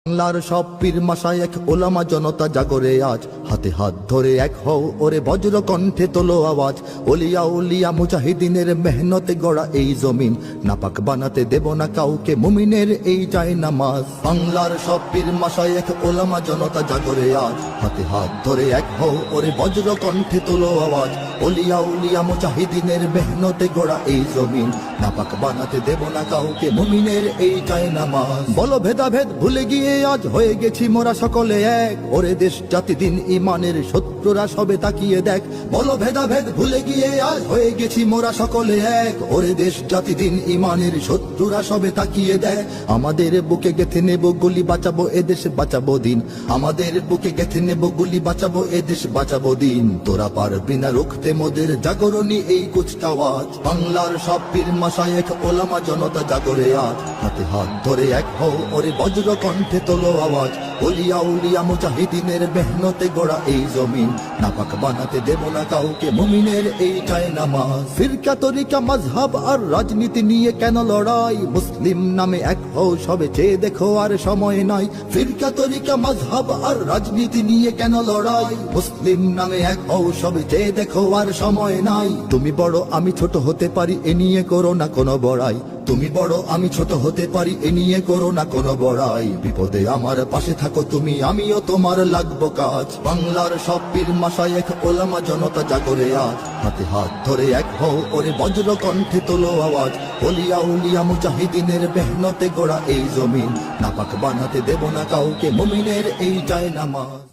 বাংলার সব পীর মাশায়েখ ওলামা জনতা জাগরে আজ, হাতে হাত ধরে এক হও ওরে বজ্র কণ্ঠে তোলো আওয়াজ। ওলিয়া উলিয়া মুজাহিদিনের মেহনতে গড়া এই জমিন, নাপাক বানাতে দেব না কাউকে মুমিনের এই চাই নামাজ। বাংলার সব পীর মাশায়েখ ওলামা জনতা জাগরে আজ, হাতে হাত ধরে এক হও ওরে বজ্র কণ্ঠে তোলো আওয়াজ। ওলিয়া উলিয়া মুজাহিদিনের মেহনতে গড়া এই জমিন, নাপাক বানাতে দেব না কাউকে মুমিনের এই চাই নামাজ। বলো ভেদাভেদ ভুলে গিয়ে আজ হয়ে গেছি মোরা সকলে এক, ওরে দেশ জাতি দিন ইমানের শত্রুরা সবে তাকিয়ে দেখ। বলো ভেদাভেদ ভুলে গিয়ে আজ হয়ে গেছি মোরা সকলে এক, ওরে দেশ জাতি দিন ইমানের শত্রুরা সবে তাকিয়ে দেখ। আমাদের বুকে গেথে নেব গুলি, বাঁচাবো এদেশ বাঁচাবো দিন। আমাদের বুকে গেথে নেব গুলি, বাঁচাবো এদেশ বাঁচাবো দিন। তোরা পারবি না রুখতে মোদের জাগরণী এই কুচকাওয়াজ। বাংলার সব পীর মাশায়েখ ওলামা জনতা জাগরে আজ, হাতে হাত ধরে এক হও ওরে বজ্র কণ্ঠে তোলো আওয়াজ। ওলিয়া উলিয়া মুজাহিদিনের মেহনতে গড়া এই জমিন, নাপাক বানাতে দেব না কাউকে মুমিনের এই চাই নামাজ। ফিরকা তরিকা মাযহাব আর রাজনীতি নিয়ে কেন লড়াই, মুসলিম নামে এক হও সবে চেয়ে দেখো আর সময় নাই। ফিরকা তরিকা মাযহাব আর রাজনীতি নিয়ে কেন লড়াই, মুসলিম নামে এক হও সবে চেয়ে দেখো আর সময় নাই। তুমি বড় আমি ছোট হতে পারি এ নিয়ে করো না কোনো বড়াই, তুমি বড় আমি ছোট হতে পারি এ নিয়ে করো না কোনো বড়াই। বিপদে আমার পাশে থাকো তুমি, আমিও তোমার লাগবো কাজ। বাংলার সব পীর মাশায়েখ ওলামা জনতা জাগরে আজ, হাতে হাত ধরে এক হও ওরে বজ্র কণ্ঠে তোলো আওয়াজ। ওলিয়া উলিয়া মুজাহিদিনের মেহনতে গড়া এই জমিন, নাপাক বানাতে দেব না কাউকে মুমিনের এই চাই নামাজ।